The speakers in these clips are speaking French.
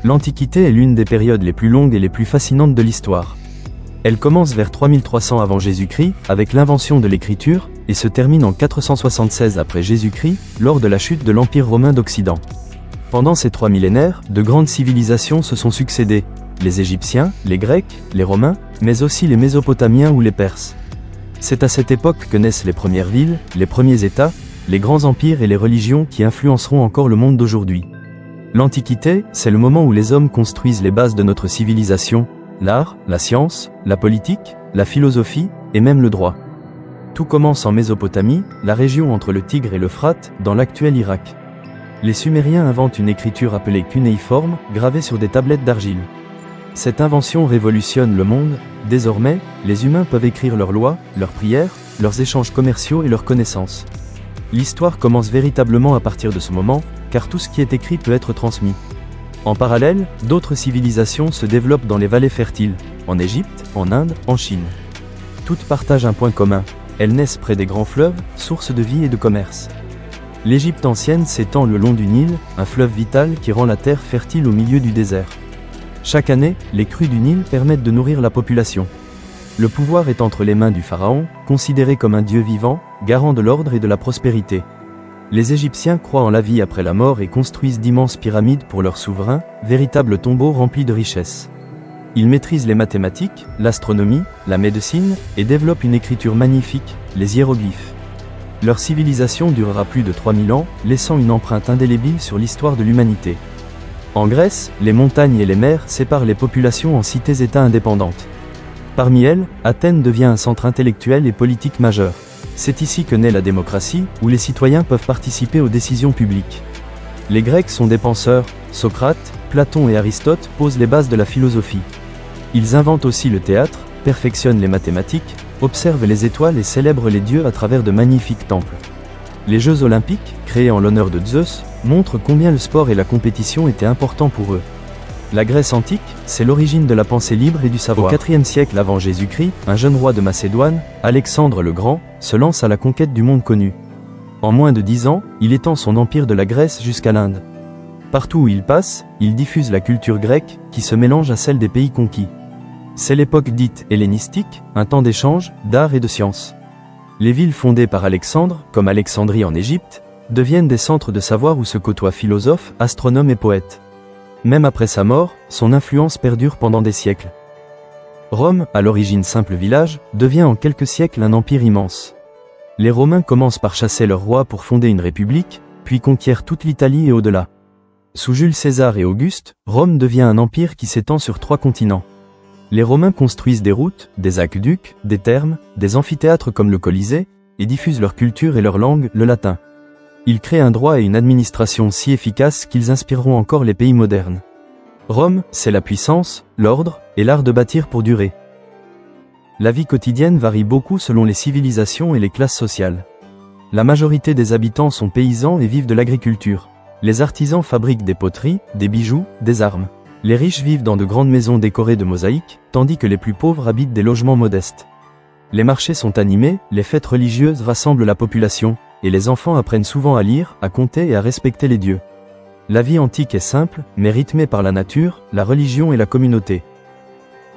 L'Antiquité est l'une des périodes les plus longues et les plus fascinantes de l'histoire. Elle commence vers 3300 avant Jésus-Christ, avec l'invention de l'écriture, et se termine en 476 après Jésus-Christ, lors de la chute de l'Empire romain d'Occident. Pendant ces 3 millénaires, de grandes civilisations se sont succédées, les Égyptiens, les Grecs, les Romains, mais aussi les Mésopotamiens ou les Perses. C'est à cette époque que naissent les premières villes, les premiers États, les grands empires et les religions qui influenceront encore le monde d'aujourd'hui. L'Antiquité, c'est le moment où les hommes construisent les bases de notre civilisation, l'art, la science, la politique, la philosophie, et même le droit. Tout commence en Mésopotamie, la région entre le Tigre et l'Euphrate, dans l'actuel Irak. Les Sumériens inventent une écriture appelée cunéiforme, gravée sur des tablettes d'argile. Cette invention révolutionne le monde. Désormais, les humains peuvent écrire leurs lois, leurs prières, leurs échanges commerciaux et leurs connaissances. L'histoire commence véritablement à partir de ce moment, car tout ce qui est écrit peut être transmis. En parallèle, d'autres civilisations se développent dans les vallées fertiles, en Égypte, en Inde, en Chine. Toutes partagent un point commun, elles naissent près des grands fleuves, sources de vie et de commerce. L'Égypte ancienne s'étend le long du Nil, un fleuve vital qui rend la terre fertile au milieu du désert. Chaque année, les crues du Nil permettent de nourrir la population. Le pouvoir est entre les mains du pharaon, considéré comme un dieu vivant, garant de l'ordre et de la prospérité. Les Égyptiens croient en la vie après la mort et construisent d'immenses pyramides pour leurs souverains, véritables tombeaux remplis de richesses. Ils maîtrisent les mathématiques, l'astronomie, la médecine, et développent une écriture magnifique, les hiéroglyphes. Leur civilisation durera plus de 3000 ans, laissant une empreinte indélébile sur l'histoire de l'humanité. En Grèce, les montagnes et les mers séparent les populations en cités-États indépendantes. Parmi elles, Athènes devient un centre intellectuel et politique majeur. C'est ici que naît la démocratie, où les citoyens peuvent participer aux décisions publiques. Les Grecs sont des penseurs, Socrate, Platon et Aristote posent les bases de la philosophie. Ils inventent aussi le théâtre, perfectionnent les mathématiques, observent les étoiles et célèbrent les dieux à travers de magnifiques temples. Les Jeux olympiques, créés en l'honneur de Zeus, montrent combien le sport et la compétition étaient importants pour eux. La Grèce antique, c'est l'origine de la pensée libre et du savoir. Au IVe siècle avant Jésus-Christ, un jeune roi de Macédoine, Alexandre le Grand, se lance à la conquête du monde connu. En moins de 10 ans, il étend son empire de la Grèce jusqu'à l'Inde. Partout où il passe, il diffuse la culture grecque, qui se mélange à celle des pays conquis. C'est l'époque dite hellénistique, un temps d'échange, d'art et de science. Les villes fondées par Alexandre, comme Alexandrie en Égypte, deviennent des centres de savoir où se côtoient philosophes, astronomes et poètes. Même après sa mort, son influence perdure pendant des siècles. Rome, à l'origine simple village, devient en quelques siècles un empire immense. Les Romains commencent par chasser leur roi pour fonder une république, puis conquièrent toute l'Italie et au-delà. Sous Jules César et Auguste, Rome devient un empire qui s'étend sur 3 continents. Les Romains construisent des routes, des aqueducs, des thermes, des amphithéâtres comme le Colisée, et diffusent leur culture et leur langue, le latin. Ils créent un droit et une administration si efficaces qu'ils inspireront encore les pays modernes. Rome, c'est la puissance, l'ordre, et l'art de bâtir pour durer. La vie quotidienne varie beaucoup selon les civilisations et les classes sociales. La majorité des habitants sont paysans et vivent de l'agriculture. Les artisans fabriquent des poteries, des bijoux, des armes. Les riches vivent dans de grandes maisons décorées de mosaïques, tandis que les plus pauvres habitent des logements modestes. Les marchés sont animés, les fêtes religieuses rassemblent la population, et les enfants apprennent souvent à lire, à compter et à respecter les dieux. La vie antique est simple, mais rythmée par la nature, la religion et la communauté.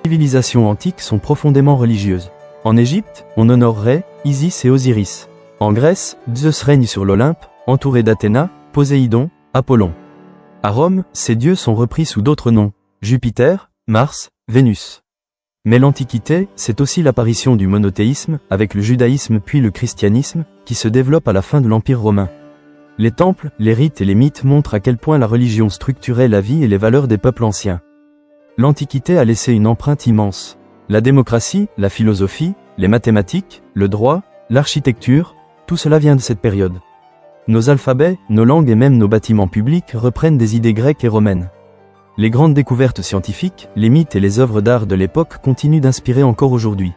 Les civilisations antiques sont profondément religieuses. En Égypte, on honore Rê, Isis et Osiris. En Grèce, Zeus règne sur l'Olympe, entouré d'Athéna, Poséidon, Apollon. À Rome, ces dieux sont repris sous d'autres noms, Jupiter, Mars, Vénus. Mais l'Antiquité, c'est aussi l'apparition du monothéisme, avec le judaïsme puis le christianisme, qui se développe à la fin de l'Empire romain. Les temples, les rites et les mythes montrent à quel point la religion structurait la vie et les valeurs des peuples anciens. L'Antiquité a laissé une empreinte immense. La démocratie, la philosophie, les mathématiques, le droit, l'architecture, tout cela vient de cette période. Nos alphabets, nos langues et même nos bâtiments publics reprennent des idées grecques et romaines. Les grandes découvertes scientifiques, les mythes et les œuvres d'art de l'époque continuent d'inspirer encore aujourd'hui.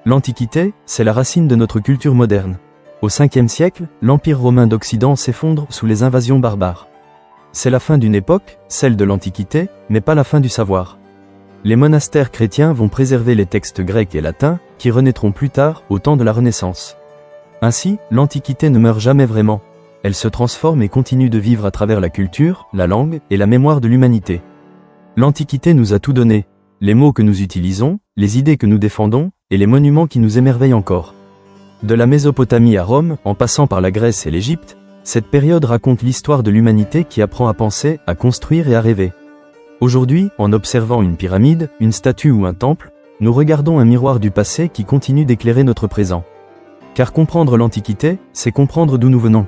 L'Antiquité, c'est la racine de notre culture moderne. Au 5e siècle, l'Empire romain d'Occident s'effondre sous les invasions barbares. C'est la fin d'une époque, celle de l'Antiquité, mais pas la fin du savoir. Les monastères chrétiens vont préserver les textes grecs et latins, qui renaîtront plus tard, au temps de la Renaissance. Ainsi, l'Antiquité ne meurt jamais vraiment. Elle se transforme et continue de vivre à travers la culture, la langue et la mémoire de l'humanité. L'Antiquité nous a tout donné, les mots que nous utilisons, les idées que nous défendons, et les monuments qui nous émerveillent encore. De la Mésopotamie à Rome, en passant par la Grèce et l'Égypte, cette période raconte l'histoire de l'humanité qui apprend à penser, à construire et à rêver. Aujourd'hui, en observant une pyramide, une statue ou un temple, nous regardons un miroir du passé qui continue d'éclairer notre présent. Car comprendre l'Antiquité, c'est comprendre d'où nous venons.